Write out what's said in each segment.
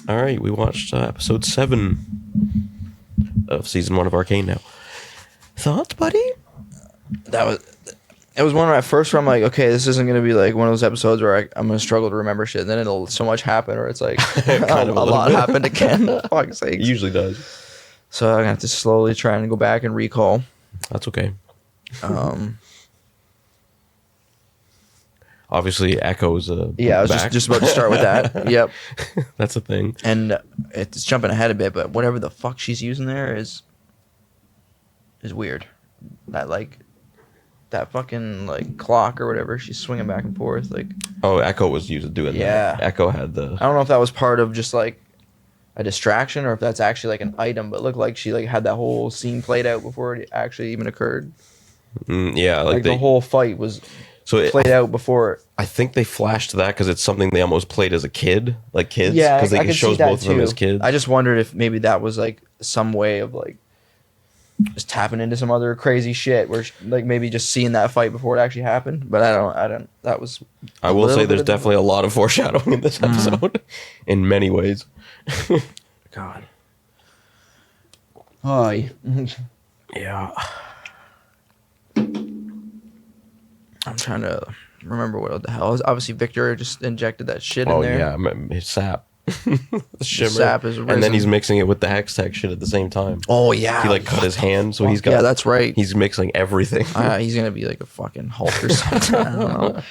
All right, we watched episode 7 of season 1 of Arcane now. Thoughts, buddy? It was one at first where I'm like, okay, this isn't going to be like one of those episodes where I'm going to struggle to remember shit. And then it'll so much happen or it's like a lot happened again. For fuck's sake. It usually does. So I'm going to have to slowly try and go back and recall. That's okay. Obviously, Echo's yeah, I was just about to start with that. Yep. That's a thing. And it's jumping ahead a bit, but whatever the fuck she's using there is weird. That fucking like clock or whatever she's swinging back and forth like. Oh, Echo was used to doing that. Echo had the. I don't know if that was part of just like a distraction or if that's actually like an item, but it looked like she like had that whole scene played out before it actually even occurred. Yeah, like the whole fight was played out before. I think they flashed to that because it's something they almost played as a kid, like kids. Yeah, because it shows both of them as kids. I just wondered if maybe that was like some way of like just tapping into some other crazy shit where like maybe just seeing that fight before it actually happened. But I don't. That was. I will say there's definitely a lot of foreshadowing in this episode, in many ways. God. Hi. Yeah. I'm trying to remember what the hell. Obviously, Victor just injected that shit in there. Oh, yeah. His sap. The shimmer. Sap is risen. And then he's mixing it with the Hex Tech shit at the same time. Oh, yeah. He, like, cut his hand, so he's got... Yeah, that's right. He's mixing everything. He's going to be like a fucking Hulk or something. I don't know.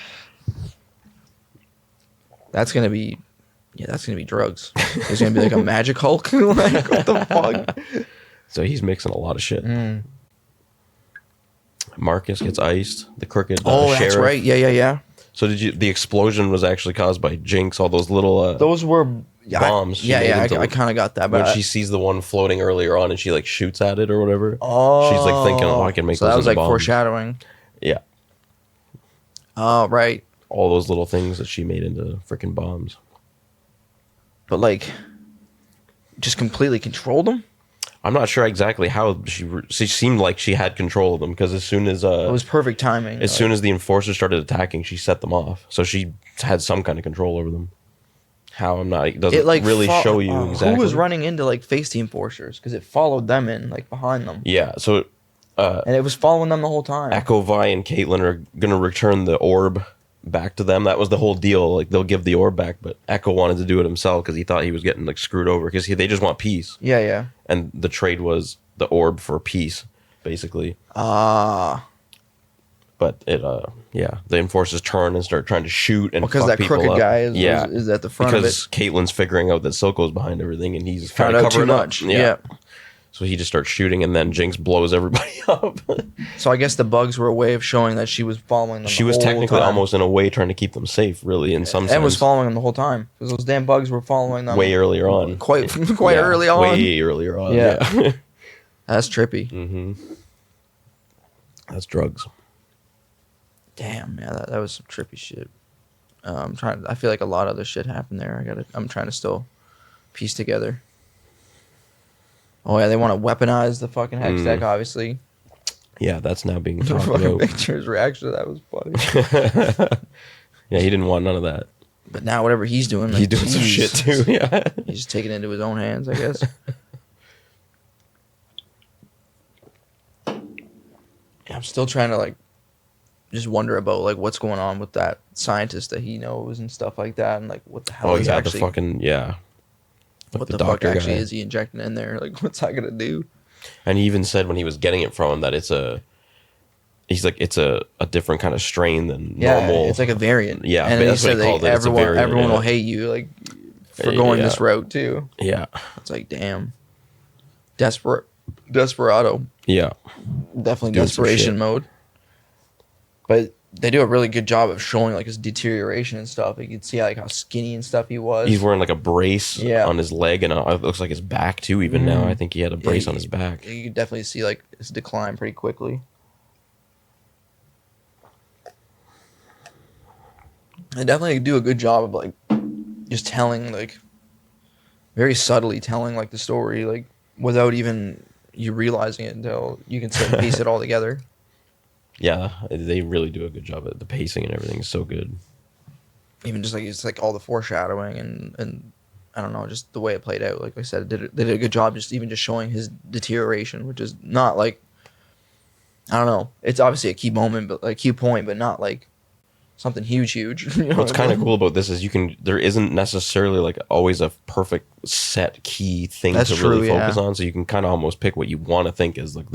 That's going to be... Yeah, that's going to be drugs. He's going to be like a magic Hulk. Like, what the fuck? So he's mixing a lot of shit. Marcus gets iced. The crooked sheriff. That's right. Yeah. So the explosion was actually caused by Jinx. All those little those were bombs. I kind of got that. But when she sees the one floating earlier on and she like shoots at it or whatever. Oh, she's like thinking, I can make so those. That was like bombs. foreshadowing. Yeah. Oh, right. All those little things that she made into freaking bombs. But like, just completely controlled them. I'm not sure exactly how she seemed like she had control of them because as soon as it was perfect timing. As soon as the enforcers started attacking, she set them off. So she had some kind of control over them. How I'm not. It doesn't really show you exactly. Who was running into like face the enforcers because it followed them in like behind them. Yeah. So. And it was following them the whole time. Echo, Vi, and Caitlyn are gonna return the orb back to them. That was the whole deal. Like they'll give the orb back, but Echo wanted to do it himself because he thought he was getting like screwed over because they just want peace. Yeah. And the trade was the orb for peace, basically. But the enforcers turn and start trying to shoot and because fuck that people crooked up. guy is at the front because of it. Caitlyn's figuring out that Silco's behind everything and he's found out too much. Yeah. So he just starts shooting, and then Jinx blows everybody up. So I guess the bugs were a way of showing that she was following them. She was technically almost in a way trying to keep them safe, really, in some sense. And was following them the whole time because those damn bugs were following them way earlier on. Quite early on. Way earlier on. Yeah. That's trippy. Mm-hmm. That's drugs. Damn, yeah, that was some trippy shit. I feel like a lot of other shit happened there. I'm trying to still piece together. Oh yeah, they want to weaponize the fucking Hex Tech, obviously. Yeah, that's now being the talked fucking about. Victor's reaction to that was funny. Yeah, he didn't want none of that. But now whatever he's doing, he's doing some shit too. Yeah, he's just taking it into his own hands, I guess. Yeah, I'm still trying to like just wonder about like what's going on with that scientist that he knows and stuff like that, and like what the hell is actually the fucking what the fuck actually is he injecting in there? Like, what's that gonna do? And he even said when he was getting it from him that it's a different kind of strain than normal. It's like a variant. Yeah, and he said like, everyone will hate you like for going this route too. Yeah, it's like damn, desperado. Yeah, definitely desperation mode. But they do a really good job of showing like his deterioration and stuff. You can see like how skinny and stuff he was. He's wearing like a brace on his leg, and it looks like his back too. Even now, I think he had a brace on his back. You can definitely see like his decline pretty quickly. They definitely do a good job of like just telling like very subtly telling like the story like without even you realizing it until you can sit and piece it all together. Yeah, they really do a good job at the pacing and everything is so good. Even just like it's like all the foreshadowing and I don't know, just the way it played out. Like I said, they did a good job just showing his deterioration, which is not like, I don't know. It's obviously a key moment, but like key point, but not like something huge. You know What's what I kind of mean? cool about this is there isn't necessarily like always a perfect set key thing That's to true, really focus yeah. on. So you can kind of almost pick what you want to think is like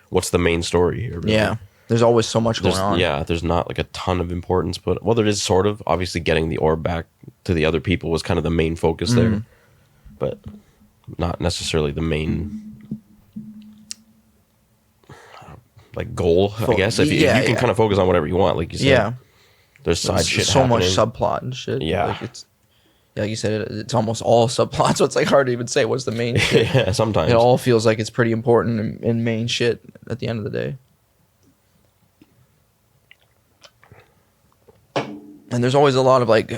what's the main story here. Really. Yeah. There's always so much going on. There's not like a ton of importance, but well, there is sort of. Obviously, getting the orb back to the other people was kind of the main focus there, but not necessarily the main like goal. I guess if you can kind of focus on whatever you want, like you said. Yeah. There's side There's shit so happening. much subplot and shit. Yeah. Like like you said, it's almost all subplots, so it's like hard to even say what's the main shit. Yeah, sometimes It all feels like it's pretty important and main shit at the end of the day. And there's always a lot of like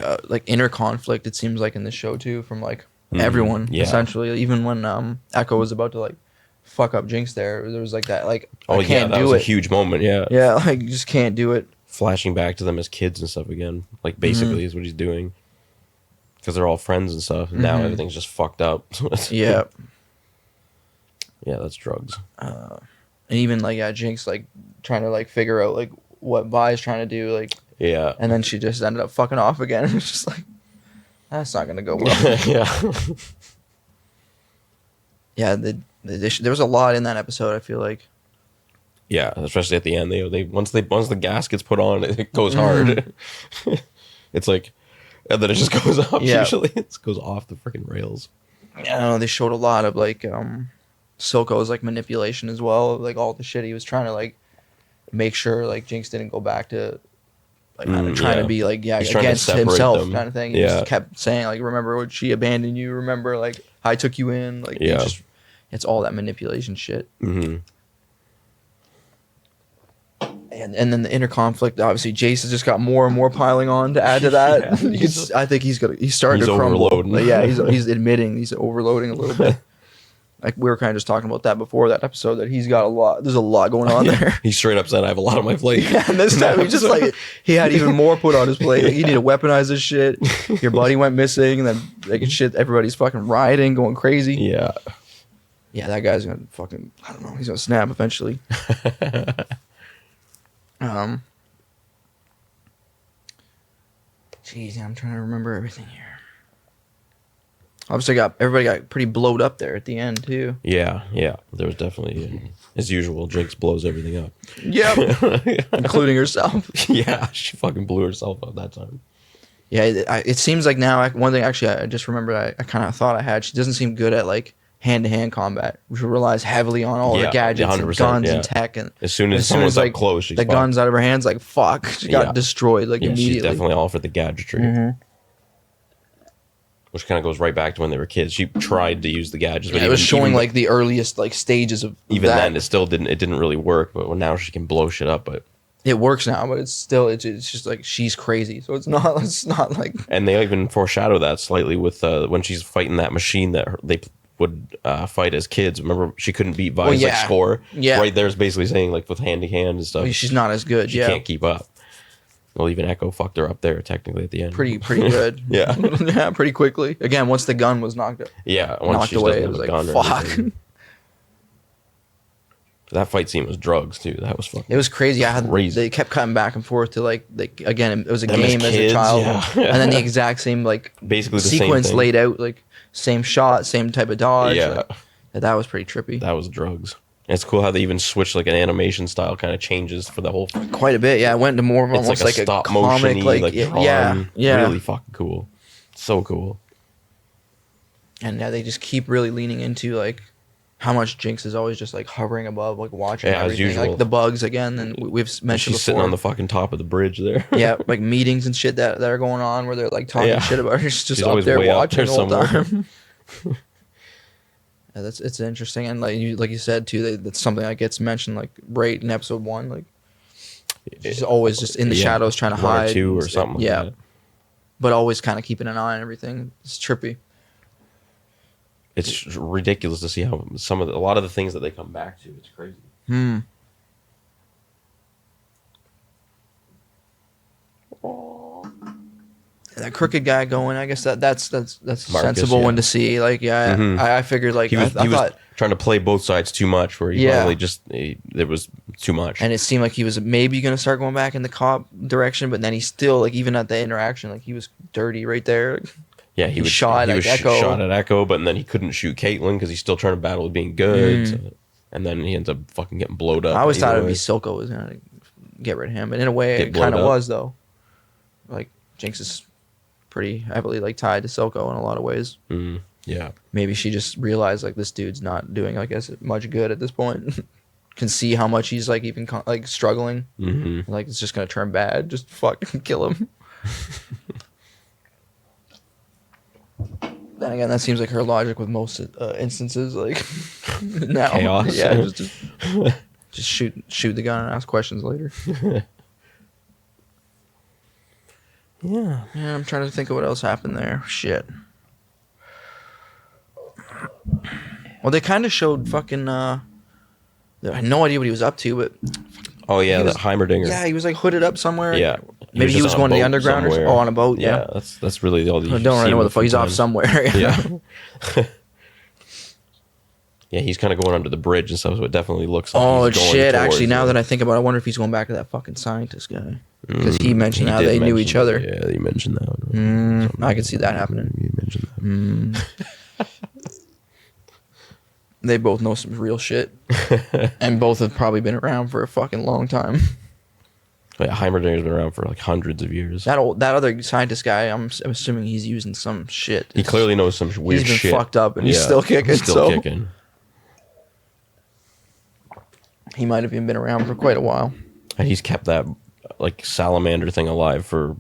inner conflict, it seems like, in this show too, from like everyone, yeah. essentially. Even when Echo was about to like fuck up Jinx there was like that, like, Oh I can't yeah, that do was it. a huge moment. Yeah, Yeah, like you just can't do it. flashing back to them as kids and stuff again. Like basically is what he's doing because they're all friends and stuff. And now everything's just fucked up. Yeah. Yeah, that's drugs. And even like Jinx like trying to like figure out like what Vi's trying to do, like, Yeah, and then she just ended up fucking off again. It's just like, that's not gonna go well. yeah, Yeah, there was a lot in that episode, I feel like. yeah. Especially at the end, they once the gas gets put on, it goes hard. It's like, and then it just goes up. Yeah. Usually, it goes off the freaking rails. I don't know, they showed a lot of like Silco's like manipulation as well, like all the shit he was trying to like make sure like Jinx didn't go back to like trying to be like He's trying to against separate himself them. kind of thing. He just kept saying like, remember when she abandoned you, remember like I took you in, like it's all that manipulation shit. Mm-hmm. And then the inner conflict, obviously Jace has just got more and more piling on to add to that. I think he's starting to crumble. Overloading. Like, yeah, he's admitting he's overloading a little bit. Like we were kind of just talking about that before that episode, that he's got a lot. There's a lot going on there. He's straight up said, "I have a lot on my plate." Yeah, and this time he just like he had even more put on his plate. Like, you need to weaponize this shit. Your buddy went missing, and then like shit, everybody's fucking rioting, going crazy. Yeah. Yeah, that guy's gonna fucking, I don't know, he's gonna snap eventually. Jeez, I'm trying to remember everything here. Obviously, everybody got pretty blowed up there at the end too. Yeah. There was definitely, as usual, Jinx blows everything up. Yep, including herself. Yeah, she fucking blew herself up that time. Yeah, it seems like now, one thing actually I just remembered I kind of thought I had, she doesn't seem good at like hand-to-hand combat, which relies heavily on all the gadgets and guns and tech. And as soon as someone's like up close, she's the fucked. gun's out of her hands, like fuck, she got destroyed like immediately. She's definitely all for the gadgetry. Which kind of goes right back to when they were kids. She tried to use the gadgets, but it was showing like the earliest like stages of even that. then it still didn't really work. But now she can blow shit up. But it works now, but it's just like she's crazy, so it's not like. And they even foreshadow that slightly with when she's fighting that machine that they would fight as kids. Remember, she couldn't beat Vi's like score. Yeah, right there is basically saying like with hand to hand and stuff. I mean, she's not as good. She can't keep up. Well, even Echo fucked her up there technically at the end. Pretty good. Yeah. Yeah, pretty quickly. Again, once the gun was knocked away, it was like fuck. That fight scene was drugs too. That was fucking. It was crazy. They kept cutting back and forth to like again. It was a game as a child, and then the exact same like basically the sequence same thing. laid out, like same shot, same type of dodge. Yeah, that was pretty trippy. That was drugs. And it's cool how they even switched like an animation style kind of changes for the whole. Quite a bit, yeah. It went to more of almost like a stop comic, motion-y, yeah. Really fucking cool. So cool. And yeah, they just keep really leaning into like how much Jinx is always just like hovering above, like watching everything, as usual. like the bugs again. And we've mentioned she's before. sitting on the fucking top of the bridge there. Yeah, like meetings and shit that are going on where they're like talking shit about her. She's up there watching the whole time. Yeah, it's interesting, and like you said too, that's something that gets mentioned like right in episode 1. Like she's always just in the shadows trying to hide, or 2 or something. Yeah, but always kind of keeping an eye on everything. It's trippy. It's ridiculous to see how a lot of the things that they come back to. It's crazy. That crooked guy going, I guess that's a Marcus, sensible yeah. one to see. Like, yeah, I figured like He was I thought, trying to play both sides too much, where he finally just there was too much. and it seemed like he was maybe gonna start going back in the cop direction, but then he still like even at the interaction, like he was dirty right there. Yeah, he was shot at Echo. shot at Echo, but then he couldn't shoot Caitlyn because he's still trying to battle with being good. So, and then he ends up fucking getting blowed up. I always thought it'd be way. Silco was gonna get rid of him, and in a way, Get it blowed kind of up. was though. Like Jinx is pretty heavily like tied to Silco in a lot of ways. Yeah, Maybe she just realized like this dude's not doing I guess much good at this point. Can see how much he's like even like struggling. Like it's just gonna turn bad. Just fucking kill him. Then again, that seems like her logic with most instances. Like now, Chaos. yeah, just shoot the gun and ask questions later. yeah. Yeah, I'm trying to think of what else happened there. Shit. Well, they kind of showed fucking. I had no idea what he was up to, but Oh yeah, was- that Heimerdinger. yeah, he was like hooded up somewhere. Yeah. Maybe he was just on a going to the boat underground or somewhere. on a boat. Yeah, that's really all. I don't really know what the fuck. He's off somewhere. Yeah. Yeah, he's kind of going under the bridge and stuff, so it definitely looks like Oh he's going shit! towards Actually, now it. that I think about it, I wonder if he's going back to that fucking scientist guy because he mentioned how did they knew mention each other. that. Yeah, he mentioned that. I could see that happening. He mentioned that. They both know some real shit, and both have probably been around for a fucking long time. But Heimerdinger's been around for like hundreds of years. That other scientist guy, I'm assuming he's using some shit. He clearly knows some weird He's been shit. fucked up, and he's still kicking. Still kicking. He might have even been around for quite a while. And he's kept that like salamander thing alive for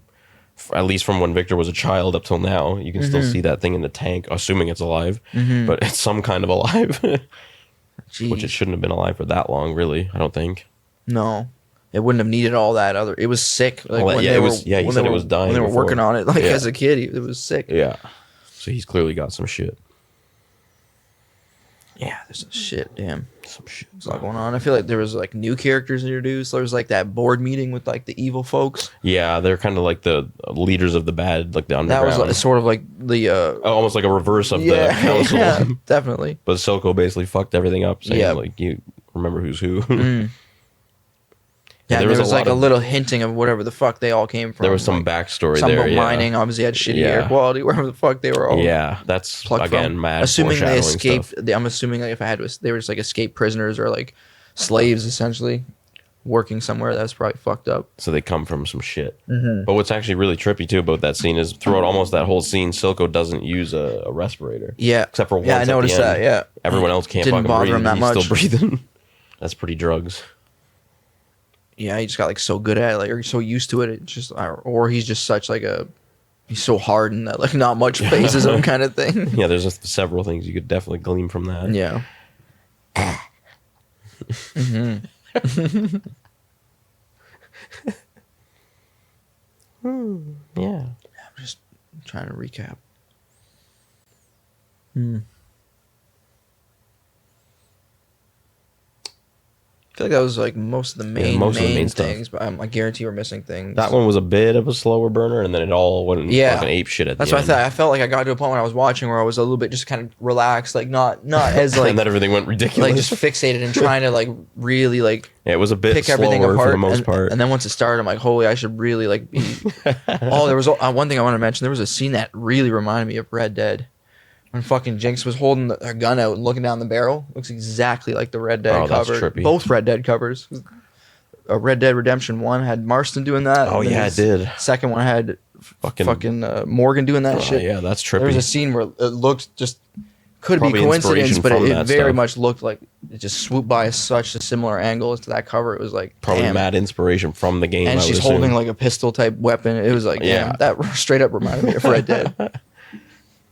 at least from when Victor was a child up till now. You can still see that thing in the tank, assuming it's alive, but it's some kind of alive, Jeez. which it shouldn't have been alive for that long, really. I don't think. No, it wouldn't have needed all that other. It was sick. Like Well, when yeah, they it were, was- yeah, he when said they it were- was dying when they were before. working on it. Like Yeah. as a kid, it was sick. Yeah. So he's clearly got some shit. Yeah, there's some shit. Damn, Some shit. there's a lot going on. I feel like there was like new characters introduced. There was like that board meeting with like the evil folks. Yeah, they're kind of like the leaders of the bad, like the That underground. was like, sort of like the almost like a reverse of the yeah, council. yeah, definitely. But Silco basically fucked everything up, saying Yeah. like, you remember who's who. Yeah, there there was was a like lot a of- little hinting of whatever the fuck they all came from. There was some like, backstory some there. about Yeah. mining obviously had shitty air Yeah. quality, wherever the fuck they were all Yeah, that's plucked again from. mad. Assuming they foreshadowing escaped, stuff. I'm assuming like if I had to, they were just like escaped prisoners or like slaves essentially working somewhere that's probably fucked up. So they come from some shit. But what's actually really trippy too about that scene is throughout almost that whole scene, Silco doesn't use a respirator. Yeah, Except for once yeah, I at the noticed end. that. Yeah, Everyone else can't Didn't fucking bother breathe. him that and he's much. still breathing. That's pretty drugs. yeah, he just got like so good at it, like or so used to it. It just or he's just such like a he's so hardened that like not much phases him kind of thing. Yeah, there's just several things you could definitely glean from that. Yeah. Yeah. I'm just trying to recap. I feel like that was like most of the main, most of the main stuff. things, but I guarantee we're missing things. That one was a bit of a slower burner, and then it all went Yeah. fucking ape shit at That's the what I end. thought. I felt like I got to a point when I was watching where I was a little bit just kind of relaxed, like not as like and then everything went ridiculous. like just fixated and trying to like really like yeah, it was a bit pick slower everything apart for the most and, part. and then once it started, I'm like, holy, I should really like be. Oh, there was one thing I want to mention. There was a scene that really reminded me of Red Dead. When fucking Jinx was holding her gun out and looking down the barrel, looks exactly like the Red Dead Oh, that's cover. trippy. Both Red Dead covers. Red Dead Redemption 1 had Marston doing that. Oh, and then yeah, it his did. Second one had Fucking- fucking Morgan doing that shit. Yeah, that's There was trippy. a scene where it looked just could Probably be coincidence, inspiration but from it that very stuff. much looked like it just swooped by such a similar angle as to that cover. It was like Probably damn. mad inspiration from the game. And I she's would holding assume. like a pistol type weapon. It was like, Yeah. damn, that straight up reminded me of Red Dead.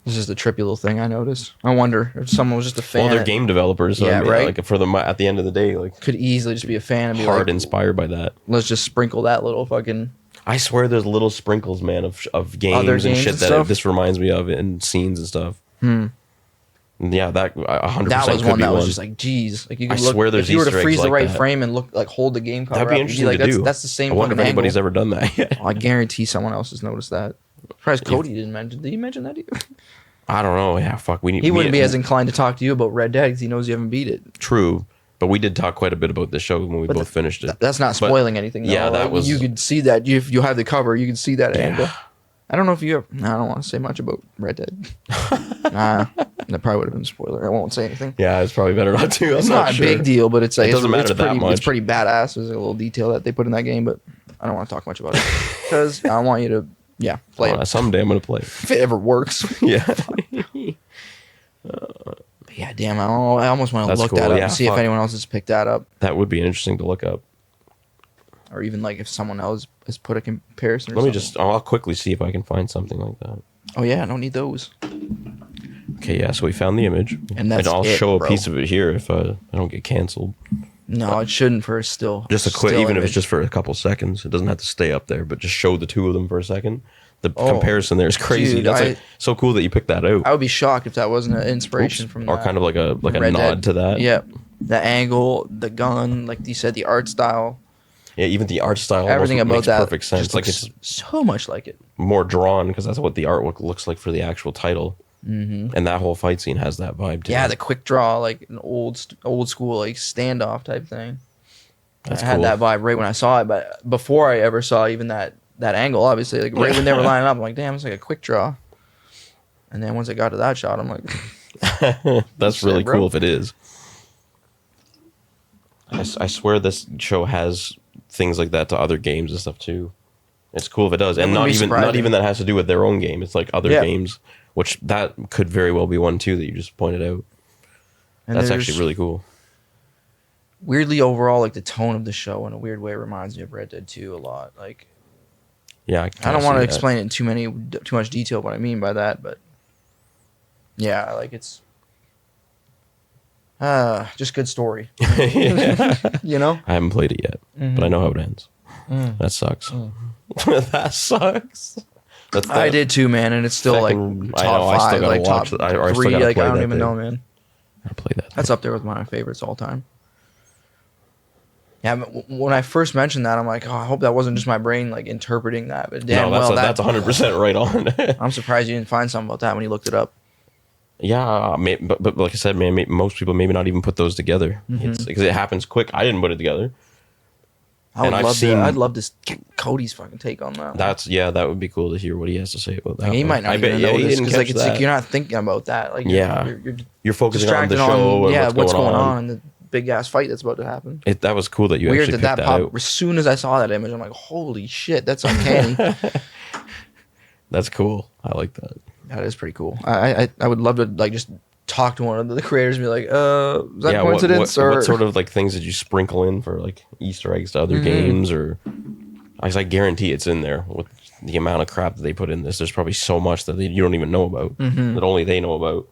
This is the trippy little thing I noticed. I wonder if someone was just a fan. Well, they're game developers, so Yeah, I mean, right. like for them at the end of the day, like could easily just be a fan and be hard like, inspired by that. let's just sprinkle that little fucking. I swear, there's little sprinkles, man, of games Other and games shit and that stuff? this reminds me of, and scenes and stuff. Yeah, that 100% That was could one be that was one. just like, geez, like you could I look. swear there's if you were to Easter eggs freeze the like right that. frame and look like hold the game cover That'd be up, you'd interesting like, to do. That's the same I wonder fucking if anybody's angle. ever done that yet. Oh, I guarantee someone else has noticed that. I'm surprised Cody didn't mention. Did he mention that to you? I don't know. Yeah, fuck. We need. He wouldn't be as inclined to talk to you about Red Dead because he knows you haven't beat it. True, but we did talk quite a bit about this show when we both finished it. That's not spoiling anything. Though. Yeah, that like, was. You could see that if you have the cover, you can see that Yeah. angle. I don't know if you. I don't want to say much about Red Dead. Nah, that probably would have been a spoiler. I won't say anything. Yeah, it's probably better not to. It's not a big deal, but it's like It doesn't matter it's that pretty, much. It's pretty badass. There's a little detail that they put in that game, but I don't want to talk much about it because I want you to, play it Someday I'm gonna play. if it ever works. Yeah. Yeah, damn. I almost want to That's look cool. that up Yeah, and see if fuck. anyone else has picked that up, That would be interesting to look up. or even like if someone else has put a comparison. Or Let me something. just. I'll quickly see if I can find something like that. Oh yeah, I don't need those. Okay, yeah. So we found the image, And that's I'll it, show a bro. piece of it here if I don't get canceled. No, it shouldn't for still. Just a quick, still even if image. it's just for a couple seconds. It doesn't have to stay up there, but just show the two of them for a second. The Oh, comparison there is crazy. dude, That's like so cool that you picked that out. I would be shocked if that wasn't an inspiration Oops. from or that. kind of like a Red nod Dead. to that. Yep. The angle, the gun, like you said, the art style, Yeah, even the art style. everything almost about makes that perfect sense. just Like looks it's so much like it. more drawn because that's what the artwork looks like for the actual title. Mm-hmm. And that whole fight scene has that vibe too. Yeah, the quick draw, like an old school like standoff type thing. That's I had cool. that vibe right when I saw it, but before I ever saw even that angle, obviously, like right when they were lining up, I'm like, damn, it's like a quick draw. And then once I got to that shot, I'm like, That's really bro. cool if it is. I swear this show has things like that to other games and stuff too. It's cool if it does, and wouldn't be not surprising. even that has to do with their own game. It's like other Yeah. games, which that could very well be one too that you just pointed out. and That's there's- actually really cool. weirdly overall, like the tone of the show in a weird way reminds me of Red Dead 2 a lot. Like Yeah, I don't want to explain it in too much detail what I mean by that, but yeah, like it's just good story. You know? I haven't played it yet, but I know how it ends. That sucks. That sucks. That's I did too, man, and it's still second- like I top know, I still five, gotta like watch top it. I still 3. gotta Like play I don't that even thing. know, man. Gotta play that. That's up there with my favorites all time. Yeah, but when I first mentioned that, I'm like, oh, I hope that wasn't just my brain like interpreting that. But damn, No, that's that's 100% right on. I'm surprised you didn't find something about that when you looked it up. Yeah, but like I said, man, most people maybe not even put those together. It's because it happens quick. I didn't put it together. I'd I've love seen- I'd love to get Cody's fucking take on that. That would be cool to hear what he has to say about that. Like, he one. might not I bet even he notice didn't because like catch it's like that. you're not thinking about that. Like Yeah. you're focusing on the distracted show on and what's going on on. and the big ass fight that's about to happen. That was cool that you Weird actually that picked that popped out. as soon as I saw that image. I'm like, holy shit, that's uncanny. That's cool. I like that. That is pretty cool. I would love to like just talk to one of the creators and be like, is that coincidence or what sort of like things did you sprinkle in for like Easter eggs to other games or? I guarantee it's in there with the amount of crap that they put in this. There's probably so much that you don't even know about that only they know about.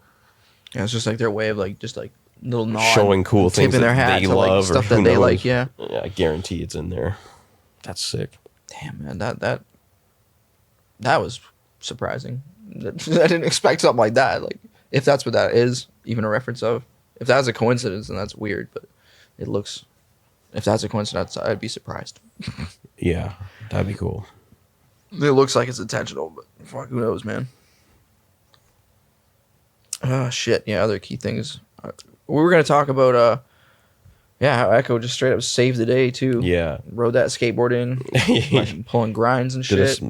Yeah, it's just like their way of like just like little nod, Showing cool things tipping their that hat they to like love or stuff who that they knows. like. Yeah. Yeah, I guarantee it's in there. That's sick. Damn, man, that was surprising. I didn't expect something like that. Like, if that's what that is, even a reference of. If that's a coincidence, then that's weird. But it looks. If that's a coincidence, I'd be surprised. Yeah, that'd be cool. It looks like it's intentional, but fuck, who knows, man. Oh shit! Yeah, other key things. We were gonna talk about how Echo just straight up saved the day too. Yeah. Rode that skateboard in, like, pulling grinds and Did shit. a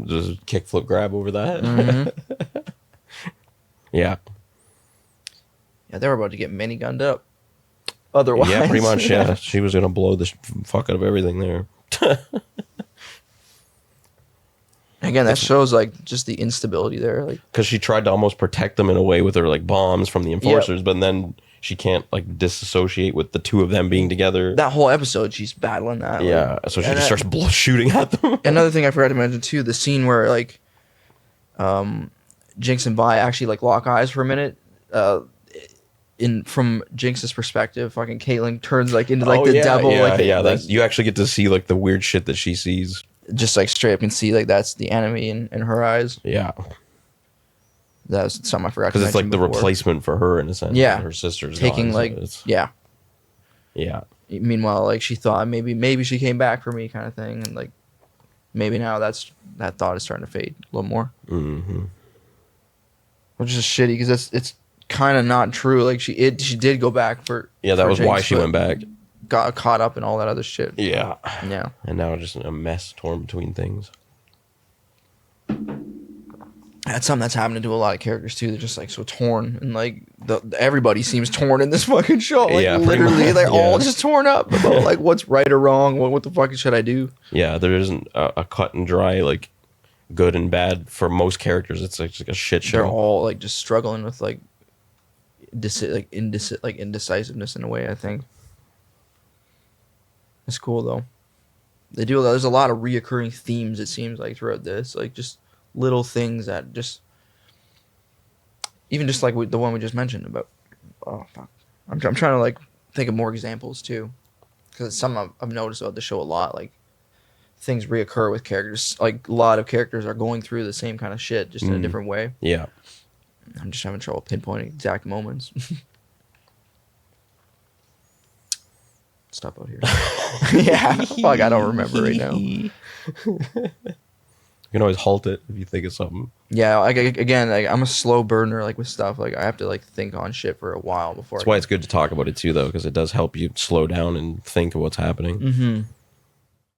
kickflip grab over that? Mm-hmm. Yeah. Yeah, they were about to get minigunned up. Otherwise, Yeah, pretty much. Yeah, she was gonna blow the fuck out of everything there. Again, that shows like just the instability there. Like, Because she tried to almost protect them in a way with her like bombs from the enforcers, but then she can't like disassociate with the two of them being together. that whole episode, she's battling that. like- Yeah, so she and just that- starts shooting at them. Another thing I forgot to mention too, the scene where like, Jinx and Vi actually like lock eyes for a minute. From Jinx's perspective, fucking Caitlyn turns like into like the devil. Yeah, like, yeah. like, That's, you actually get to see like the weird shit that she sees. just like straight up can see like that's the enemy in her eyes. Yeah, That's something I forgot to because it's like mention the before. replacement for her in a sense. Yeah. Her sister's Taking gone, so like it's- yeah. yeah. Meanwhile, like she thought maybe she came back for me kind of thing, and like maybe now that thought is starting to fade a little more, which is shitty because it's kind of not true. Like she did go back for Yeah, that for was why Jinx, she but went back. got caught up in all that other shit. Yeah. Yeah. And now just a mess torn between things. That's something that's happening to a lot of characters too. They're just like so torn, and like everybody seems torn in this fucking show. Like Yeah, pretty literally, much, they're all yeah. just torn up about like what's right or wrong. What the fuck should I do? Yeah, there isn't a cut and dry like good and bad for most characters. It's like a shit show. They're all like just struggling with like indecisiveness in a way. I think it's cool though. They do. There's a lot of reoccurring themes. It seems like throughout this, like just little things that just, even just like the one we just mentioned about. Oh fuck! I'm trying to like think of more examples too, because it's something I've noticed about the show a lot. Like things reoccur with characters. Like a lot of characters are going through the same kind of shit, just in a different way. Yeah. I'm just having trouble pinpointing exact moments. Stuff out here. Yeah, fuck, I don't remember right now. You can always halt it if you think of something. Yeah, again, like, I'm a slow burner, like with stuff. Like I have to like think on shit for a while before. That's why it's good to talk about it too, though, because it does help you slow down and think of what's happening. Mm-hmm.